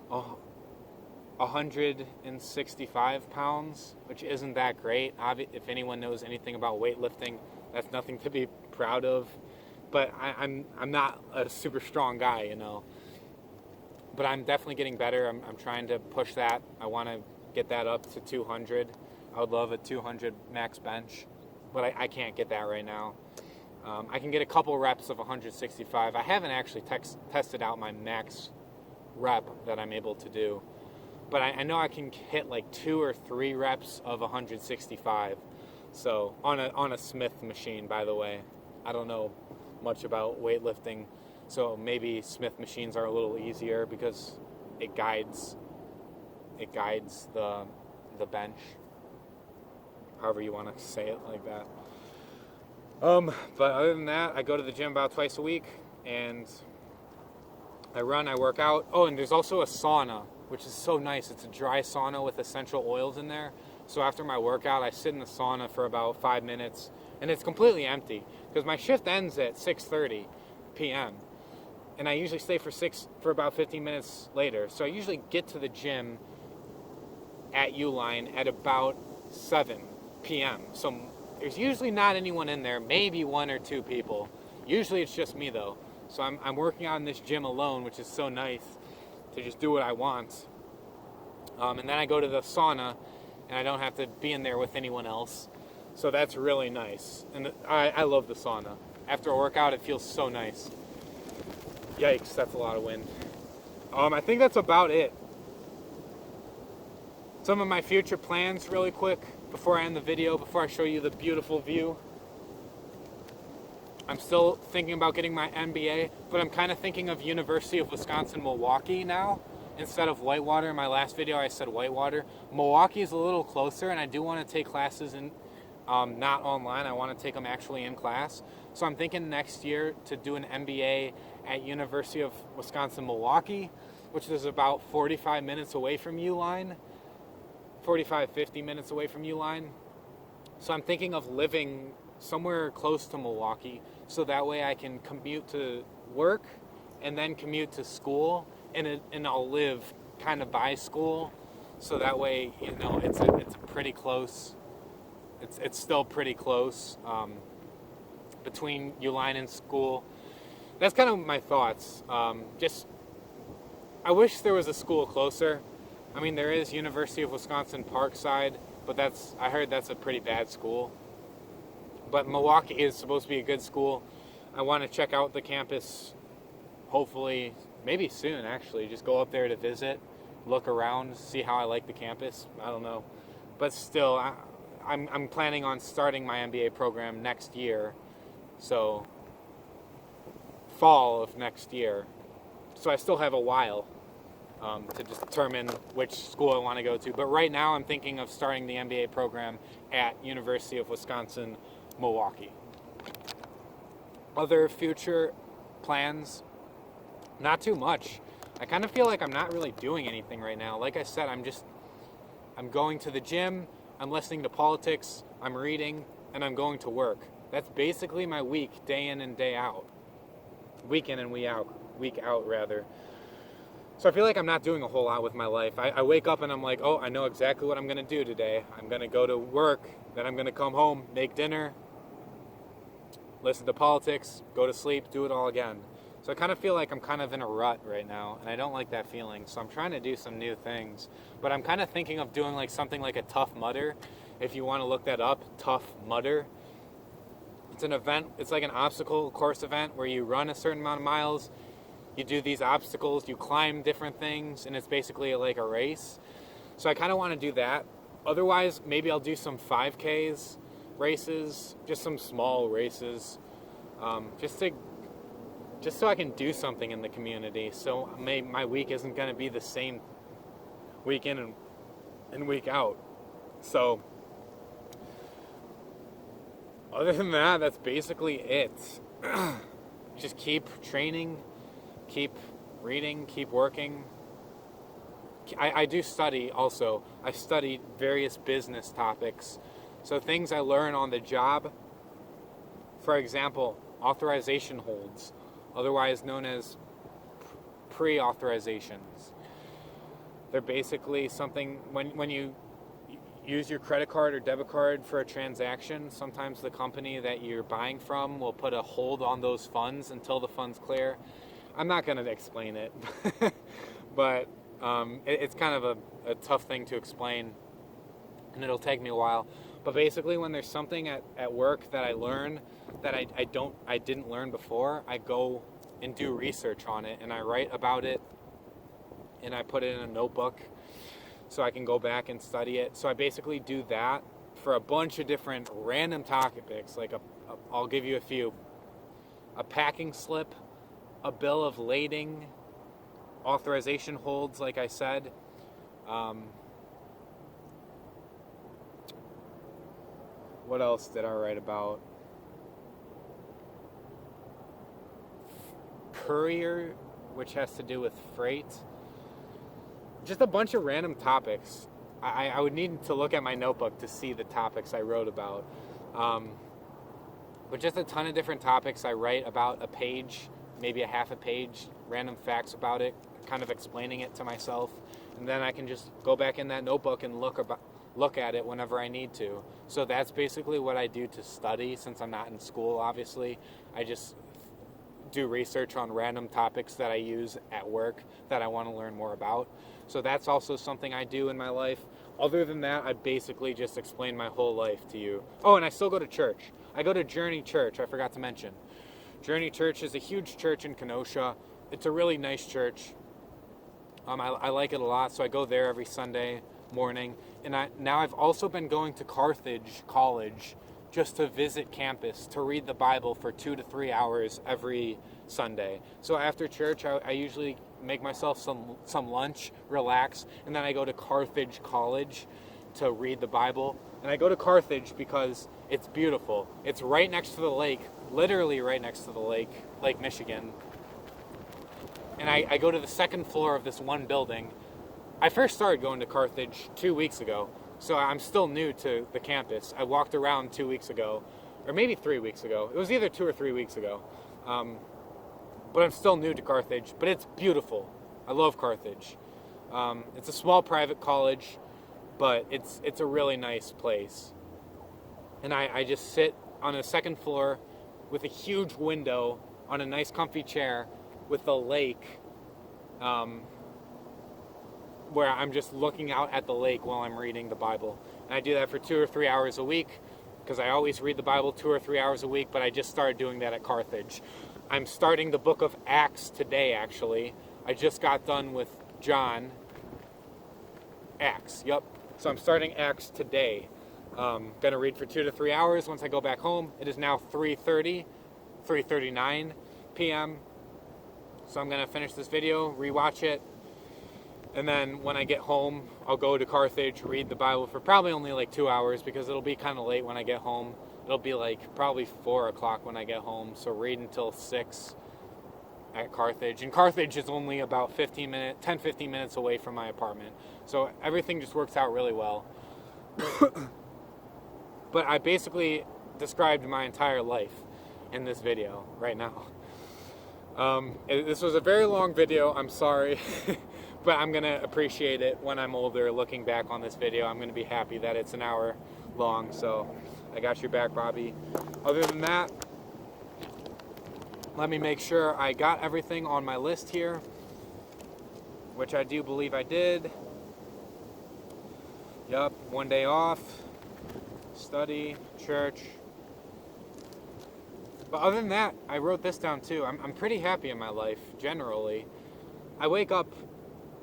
165 pounds, which isn't that great. If anyone knows anything about weightlifting, that's nothing to be proud of. But I'm not a super strong guy, you know. But I'm definitely getting better. I'm trying to push that. I want to get that up to 200. I would love a 200 max bench, but I can't get that right now. I can get a couple reps of 165. I haven't actually tested out my max rep that I'm able to do, but I know I can hit like 2 or 3 reps of 165. So on a Smith machine, by the way. I don't know much about weightlifting, so maybe Smith machines are a little easier because it guides the bench, however you want to say it, like that. But other than that, I go to the gym about twice a week, and I run, I work out. Oh, and there's also a sauna, which is so nice. It's a dry sauna with essential oils in there. So after my workout, I sit in the sauna for about 5 minutes, and it's completely empty because my shift ends at 6:30 p.m. and I usually stay for about 15 minutes later. So I usually get to the gym at Uline at about 7 p.m. So there's usually not anyone in there, maybe 1 or 2 people. Usually it's just me though. So I'm working on this gym alone, which is so nice to just do what I want. And then I go to the sauna, and I don't have to be in there with anyone else. So that's really nice. And I love the sauna. After a workout, it feels so nice. Yikes, that's a lot of wind. I think that's about it. Some of my future plans really quick before I end the video, before I show you the beautiful view. I'm still thinking about getting my MBA, but I'm kind of thinking of University of Wisconsin Milwaukee now instead of Whitewater. In my last video I said Whitewater. Milwaukee is a little closer, and I do want to take classes in not online. I want to take them actually in class. So I'm thinking next year to do an MBA at University of Wisconsin Milwaukee, which is about 45 minutes away from Uline. 50 minutes away from Uline. So I'm thinking of living somewhere close to Milwaukee, so that way I can commute to work and then commute to school, and I'll live kind of by school, so that way, you know, it's pretty close. It's still pretty close between Uline and school. That's kind of my thoughts. I wish there was a school closer. I mean, there is University of Wisconsin Parkside, but I heard that's a pretty bad school. But Milwaukee is supposed to be a good school. I want to check out the campus, hopefully, maybe soon actually. Just go up there to visit, look around, see how I like the campus. I don't know. But still, I'm planning on starting my MBA program next year. So, fall of next year. So I still have a while to determine which school I want to go to. But right now I'm thinking of starting the MBA program at University of Wisconsin Milwaukee. Other future plans, not too much. I kind of feel like I'm not really doing anything right now. Like I said, I'm going to the gym, I'm listening to politics, I'm reading, and I'm going to work. That's basically my week, day in and day out. Week in and week out rather. So I feel like I'm not doing a whole lot with my life. I wake up and I'm like, oh, I know exactly what I'm going to do today. I'm going to go to work, then I'm going to come home, make dinner, listen to politics, go to sleep, do it all again. So I kind of feel like I'm kind of in a rut right now, and I don't like that feeling. So I'm trying to do some new things. But I'm kind of thinking of doing like something like a Tough Mudder. If you want to look that up, Tough Mudder. It's an event, it's like an obstacle course event where you run a certain amount of miles, you do these obstacles, you climb different things, and it's basically like a race. So I kind of want to do that. Otherwise, maybe I'll do some 5Ks races, just some small races, just to just so I can do something in the community. So my week isn't going to be the same week in and week out. So other than that, that's basically it. Just keep training, keep reading, keep working. I do study also. I studied various business topics. So things I learn on the job, for example, Authorization Holds, otherwise known as pre-authorizations. They're basically something, when you use your credit card or debit card for a transaction, sometimes the company that you're buying from will put a hold on those funds until the funds clear. I'm not going to explain it, but it's kind of a tough thing to explain, and it'll take me a while. But basically, when there's something at work that I learn that I didn't learn before, I go and do research on it, and I write about it, and I put it in a notebook so I can go back and study it. So I basically do that for a bunch of different random topics. Like I'll give you a few: a packing slip, a bill of lading, authorization holds, like I said. What else did I write about? Courier, which has to do with freight. Just a bunch of random topics. I would need to look at my notebook to see the topics I wrote about. But just a ton of different topics. I write about a page, maybe a half a page, random facts about it, kind of explaining it to myself. And then I can just go back in that notebook and look at it whenever I need to. So that's basically what I do to study, since I'm not in school, obviously. I just do research on random topics that I use at work that I want to learn more about. So that's also something I do in my life. Other than that, I basically just explain my whole life to you. Oh, and I still go to church. I go to Journey Church, I forgot to mention. Journey Church is a huge church in Kenosha. It's a really nice church. I like it a lot, so I go there every Sunday morning. And now I've also been going to Carthage College just to visit campus, to read the Bible for 2 to 3 hours every Sunday. So after church, I usually make myself some lunch, relax, and then I go to Carthage College to read the Bible. And I go to Carthage because it's beautiful. It's right next to the lake, literally right next to the lake, Lake Michigan. And I go to the second floor of this one building. I first started going to Carthage 2 weeks ago, so I'm still new to the campus. I walked around 2 weeks ago, or maybe 3 weeks ago. It was either 2 or 3 weeks ago. But I'm still new to Carthage, but it's beautiful. I love Carthage. It's a small private college, but it's a really nice place. And I just sit on the second floor with a huge window on a nice comfy chair with the lake, where I'm just looking out at the lake while I'm reading the Bible. And I do that for 2 or 3 hours a week, because I always read the Bible 2 or 3 hours a week, but I just started doing that at Carthage. I'm starting the book of Acts today, actually. I just got done with John. Acts, yep. So I'm starting Acts today. Going to read for 2 to 3 hours once I go back home. It is now 3:39 p.m. So I'm going to finish this video, rewatch it, and then when I get home, I'll go to Carthage, read the Bible for probably only like 2 hours, because it'll be kind of late when I get home. It'll be like probably 4 o'clock when I get home, so read until 6 at Carthage. And Carthage is only about 10-15 minutes away from my apartment. So everything just works out really well. But I basically described my entire life in this video right now. This was a very long video, I'm sorry. But I'm going to appreciate it when I'm older, looking back on this video. I'm going to be happy that it's an hour long, so I got your back, Bobby. Other than that, let me make sure I got everything on my list here, which I do believe I did. Yup, 1 day off, study, church. But other than that, I wrote this down too. I'm pretty happy in my life, generally. I wake up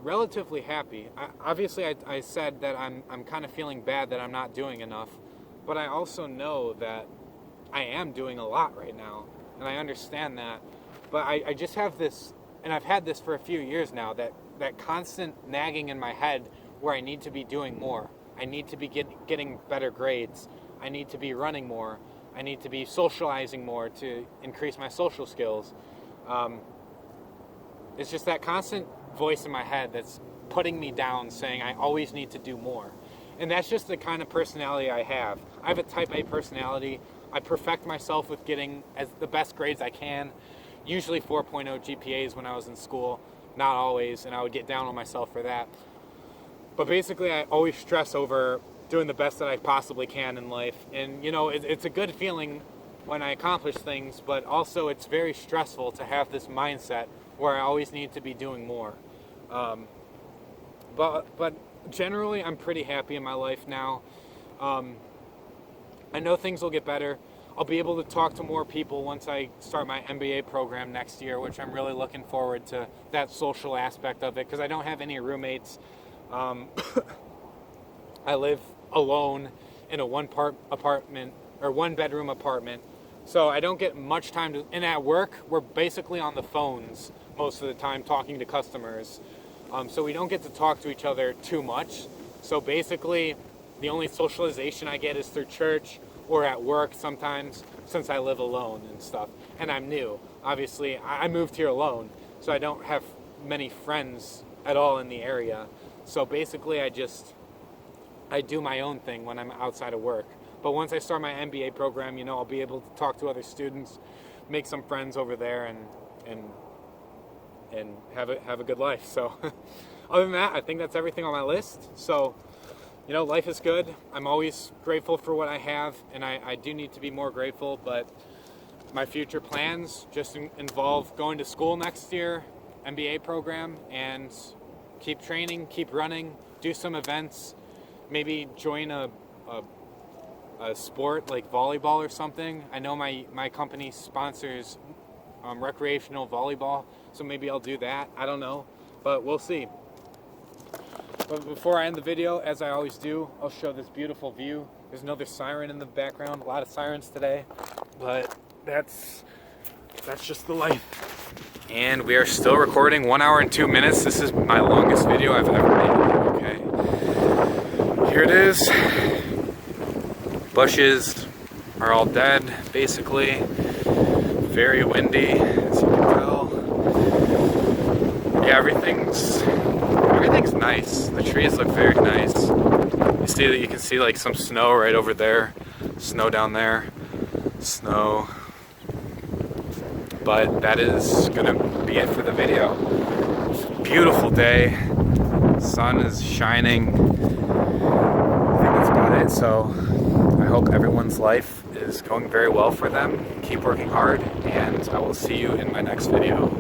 relatively happy. I said that I'm kind of feeling bad that I'm not doing enough, but I also know that I am doing a lot right now, and I understand that. But I just have this, and I've had this for a few years now, that constant nagging in my head where I need to be doing more. I need to be getting better grades. I need to be running more. I need to be socializing more to increase my social skills. It's just that constant voice in my head that's putting me down, saying I always need to do more. And that's just the kind of personality I have. I have a type A personality. I perfect myself with getting as the best grades I can, usually 4.0 GPAs when I was in school, not always, and I would get down on myself for that. But basically, I always stress over doing the best that I possibly can in life. And, you know, it's a good feeling when I accomplish things, but also it's very stressful to have this mindset where I always need to be doing more. But generally, I'm pretty happy in my life now. I know things will get better. I'll be able to talk to more people once I start my MBA program next year, which I'm really looking forward to that social aspect of it, because I don't have any roommates. I live alone in a one-bedroom apartment, so I don't get much time to. And at work, we're basically on the phones most of the time talking to customers, so we don't get to talk to each other too much. So basically, the only socialization I get is through church or at work sometimes, since I live alone and stuff. And I'm new. Obviously, I moved here alone, so I don't have many friends at all in the area. So basically, I do my own thing when I'm outside of work. But once I start my MBA program, you know, I'll be able to talk to other students, make some friends over there, and have a good life. So other than that, I think that's everything on my list. So, you know, life is good. I'm always grateful for what I have, and I do need to be more grateful, but my future plans just involve going to school next year, MBA program, and keep training, keep running, do some events, maybe join a sport like volleyball or something. I know my company sponsors recreational volleyball, so maybe I'll do that. I don't know, but we'll see. But before I end the video, as I always do, I'll show this beautiful view. There's another siren in the background, a lot of sirens today, but that's just the life. And we are still recording 1 hour and 2 minutes. This is my longest video I've ever made. Okay, here it is. Bushes are all dead, basically. Very windy, as you can tell. Yeah, everything's nice. The trees look very nice. You can see like some snow right over there, snow down there, snow. But that is gonna be it for the video. Beautiful day, sun is shining. I think that's about it. So I hope everyone's life is going very well for them. Keep working hard, and I will see you in my next video.